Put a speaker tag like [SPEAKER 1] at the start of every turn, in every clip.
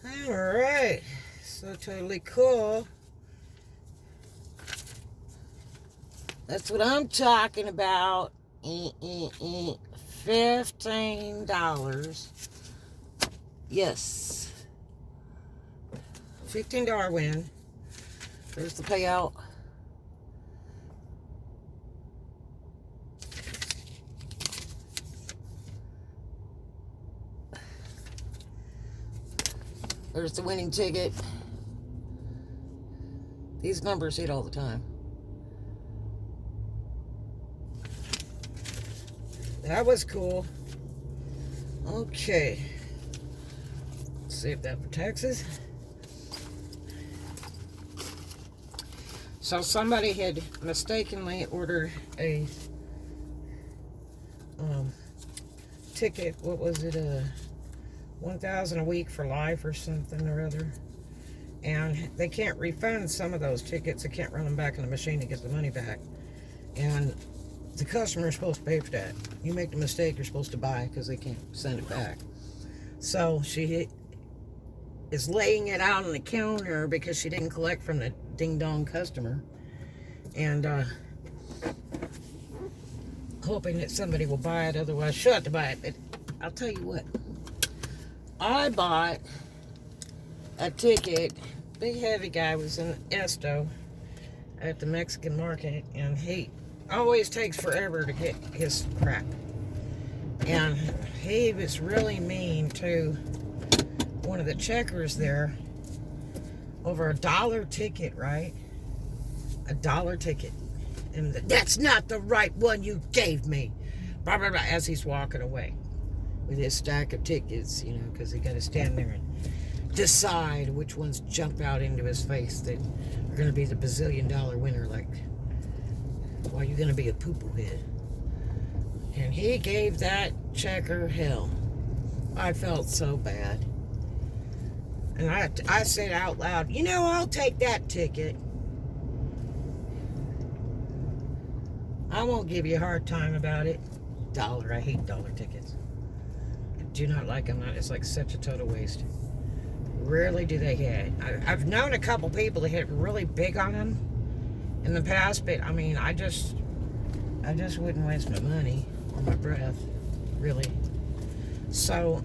[SPEAKER 1] Alright, so totally cool. That's what I'm talking about. $15. Yes. $15 win. There's the payout. There's the winning ticket. These numbers hit all the time. That was cool. Okay. Let's save that for taxes. So somebody had mistakenly ordered a ticket. What was it? $1,000 a week for life or something or other. And they can't refund some of those tickets. They can't run them back in the machine to get the money back. And the customer is supposed to pay for that. You make the mistake, you're supposed to buy because they can't send it back. So she is laying it out on the counter because she didn't collect from the ding-dong customer. And hoping that somebody will buy it, otherwise she'll have to buy it. But I'll tell you what. I bought a ticket. Big heavy guy was in Esto at the Mexican market, and he always takes forever to get his crap. And he was really mean to one of the checkers there over $1 ticket, right? $1 ticket. And that's not the right one you gave me. Blah, blah, blah, as he's walking away with his stack of tickets, you know, because he got to stand there and decide which ones jump out into his face that are going to be the bazillion-dollar winner. Like, why are you going to be a poo-poo head? And he gave that checker hell. I felt so bad. And I said out loud, you know, I'll take that ticket. I won't give you a hard time about it. $1. I hate dollar tickets. I do not like them. It's like such a total waste. Rarely do they hit. I've known a couple people that hit really big on them in the past, but I mean, I just wouldn't waste my money or my breath, really. So,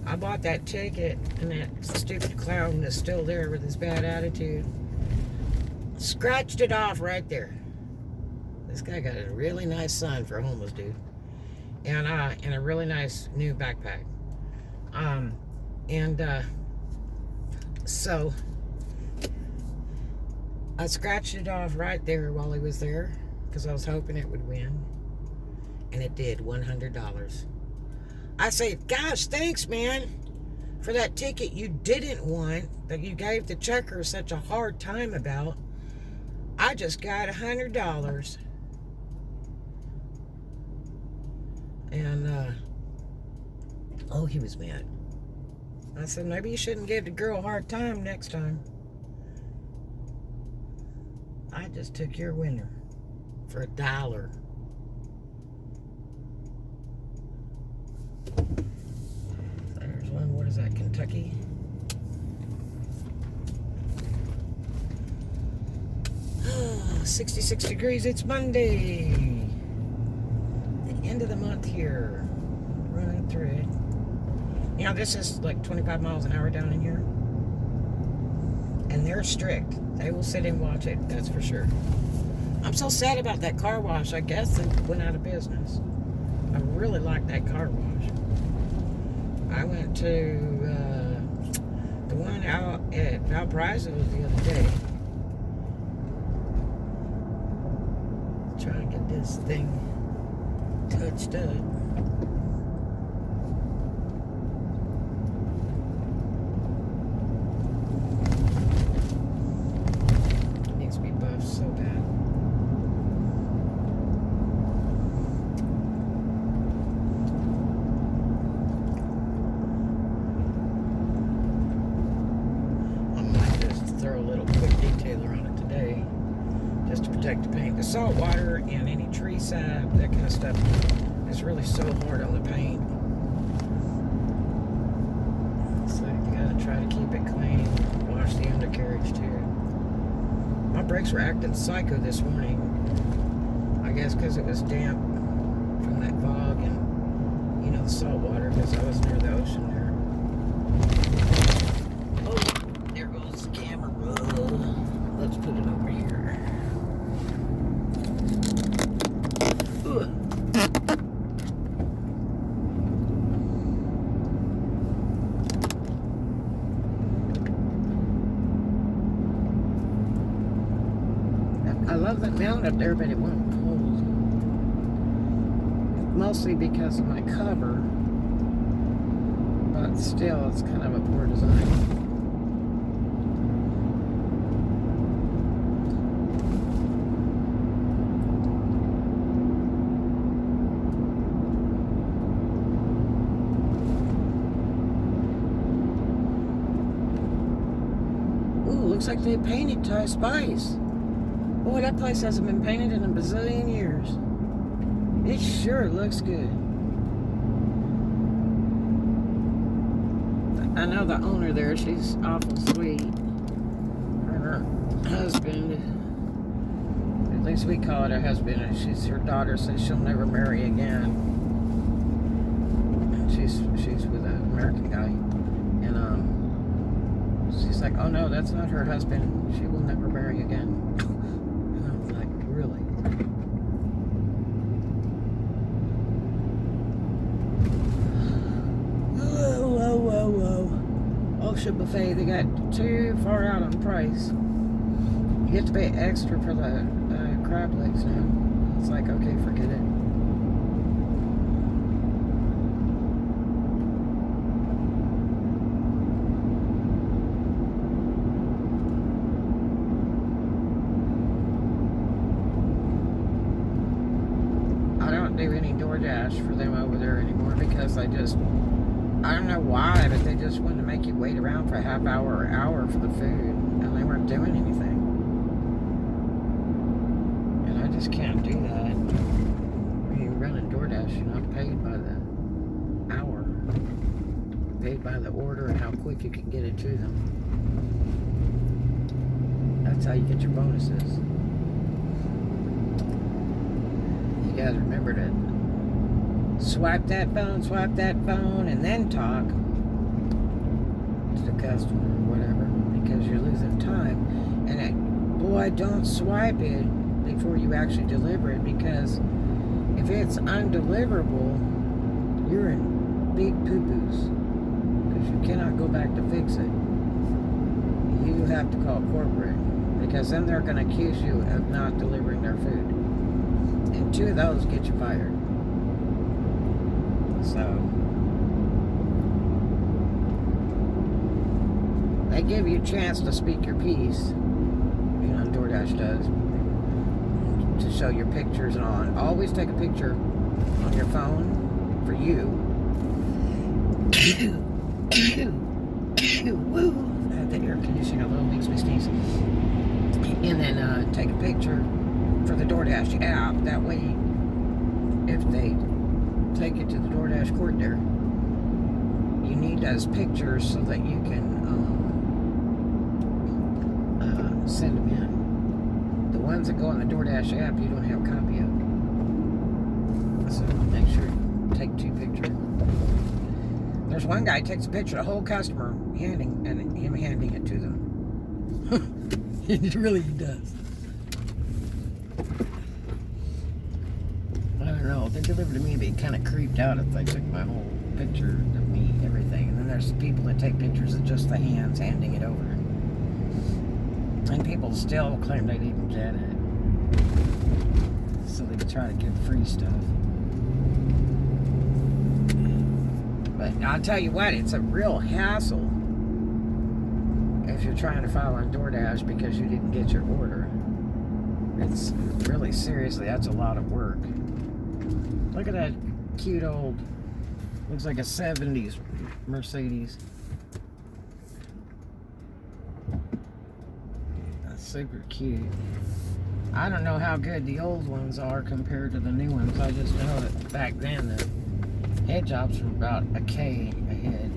[SPEAKER 1] I bought that ticket, and that stupid clown is still there with his bad attitude. Scratched it off right there. This guy got a really nice sign for a homeless dude. And a really nice new backpack. So I scratched it off right there while he was there because I was hoping it would win. And it did, $100. I say, gosh, thanks, man, for that ticket you didn't want that you gave the checker such a hard time about. I just got $100. And, oh, he was mad. I said, maybe you shouldn't give the girl a hard time next time. I just took your winner for $1. There's one, what is that, Kentucky? Oh, 66 degrees, it's Monday. End of the month here, running through it. You know, this is like 25 miles an hour down in here, and they're strict. They will sit and watch it, that's for sure. I'm so sad about that car wash. I guess it went out of business. I really like that car wash. I went to the one out at Valparaiso the other day, trying to get this thing touched up. It needs to be buffed so bad. I might just throw a little quick detailer on it today, just to protect the paint. The salt water and any tree sap, that kind of stuff, is really so hard on the paint. brakes were acting psycho this morning. I guess because it was damp from that fog and, you know, the salt water, because I was near the ocean there. Oh, there goes the camera. Let's put it over here. Ugh. I love that mountain up there, but it won't hold. Mostly because of my cover, but still, it's kind of a poor design. Ooh, looks like they painted Thai Spice. Boy, that place hasn't been painted in a bazillion years. It sure looks good. I know the owner there, she's awful sweet. Her husband, at least we call it her husband, and her daughter says she'll never marry again. And she's with an American guy. And she's like, oh no, that's not her husband. She will never marry again. Really? Whoa. Ocean buffet, they got too far out on price. You have to pay extra for the crab legs now. It's like, okay, forget it. Do any DoorDash for them over there anymore because I don't know why, but they just wanted to make you wait around for a half hour or hour for the food, and they weren't doing anything. And I just can't do that. When you run a DoorDash, you're not paid by the hour, paid by the order and how quick you can get it to them. That's how you get your bonuses. You guys remember to swipe that phone, and then talk to the customer or whatever, because you're losing time. And boy, don't swipe it before you actually deliver it, because if it's undeliverable, you're in big poo-poos, because you cannot go back to fix it. You have to call corporate, because then they're going to accuse you of not delivering their food. And 2 of those get you fired. So they give you a chance to speak your piece. You know, DoorDash does, to show your pictures and all. And always take a picture on your phone for you. Woo! The air conditioning a little makes me sneeze. And then take a picture for the DoorDash app. That way, if they take it to the DoorDash court there, you need those pictures so that you can send them in. The ones that go on the DoorDash app, you don't have a copy of. So make sure you take 2 pictures. There's one guy takes a picture of the whole customer handing it to them. It really does. I don't know. If they delivered to me, they'd be kind of creeped out if they took my whole picture of me, everything. And then there's people that take pictures of just the hands handing it over. And people still claim they didn't get it. So they try to get free stuff. But I'll tell you what, it's a real hassle if you're trying to file on DoorDash because you didn't get your order. It's really, seriously, that's a lot of work. Look at that cute old, looks like a 70s Mercedes. That's super cute. I don't know how good the old ones are compared to the new ones. I just know that back then the head jobs were about a K a head.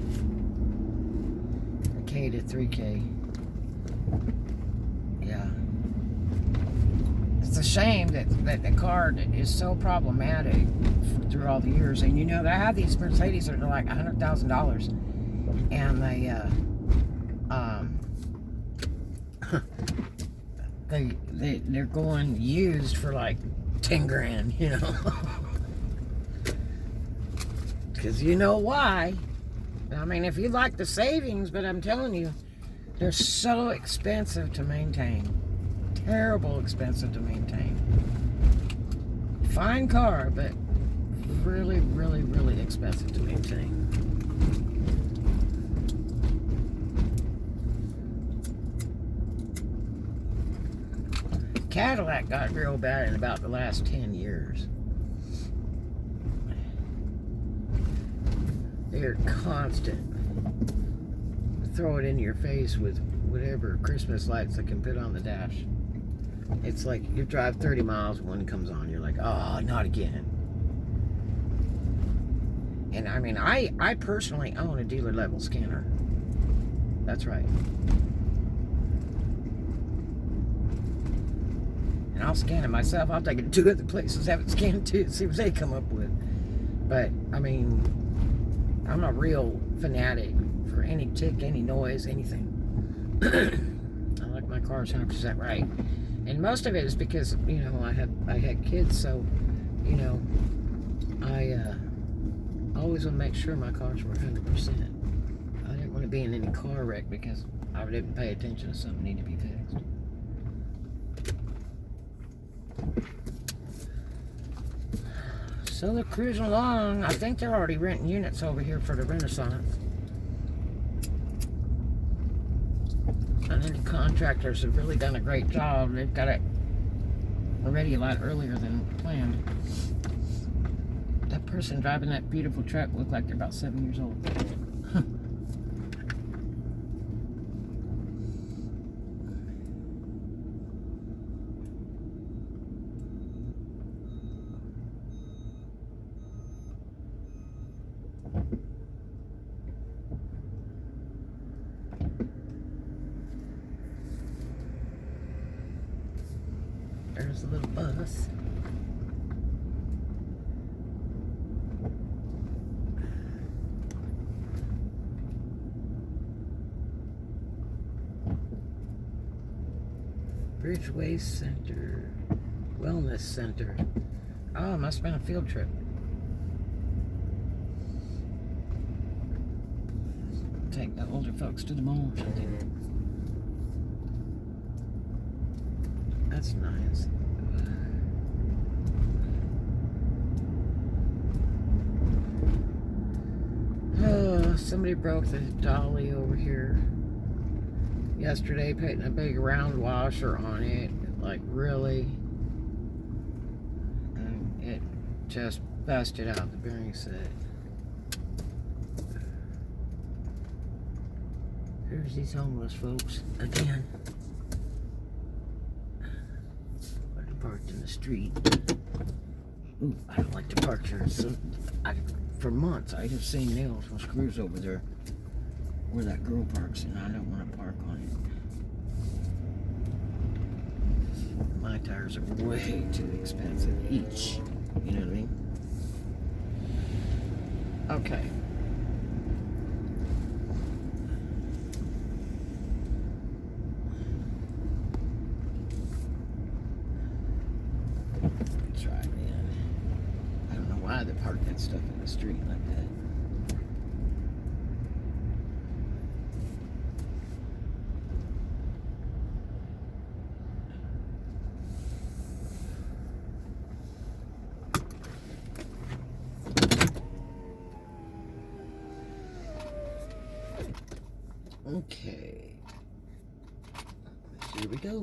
[SPEAKER 1] A K to 3K. Yeah. it's a shame that the car is so problematic through all the years. And you know, they have these Mercedes that are like $100,000, and they're going used for like 10 grand, you know. Because you know why. I mean, if you like the savings, but I'm telling you, they're so expensive to maintain. Terrible expensive to maintain. Fine car, but really, really, really expensive to maintain. Cadillac got real bad in about the last 10 years. They're constant. Throw it in your face with whatever Christmas lights they can put on the dash. It's like you drive 30 miles, one comes on, you're like, oh, not again. And I mean, I personally own a dealer level scanner. That's right. And I'll scan it myself. I'll take it to 2 other places, have it scanned too, see what they come up with. But I mean, I'm a real fanatic for any tick, any noise, anything. I like my cars 100% right. And most of it is because, you know, I had kids, so, you know, I always want to make sure my cars were 100%. I didn't want to be in any car wreck because I didn't pay attention to something that needed to be fixed. So they're cruising along. I think they're already renting units over here for the Renaissance. And then the contractors have really done a great job. They've got it already a lot earlier than planned. That person driving that beautiful truck looked like they're about 7 years old. There's a little bus. Bridgeway Center, Wellness Center. Oh, it must have been a field trip. Take the older folks to the mall or something. That's nice. Oh, somebody broke the dolly over here yesterday, putting a big round washer on it. Like, really? And it just busted out the bearing set. Here's these homeless folks again. They're parked in the street. Ooh, I don't like to park here. So for months, I have seen nails and screws over there where that girl parks, and I don't want to park on it. My tires are way too expensive each. You know what I mean? Okay. Drive in. I don't know why they park that stuff in the street like that. Okay. Here we go.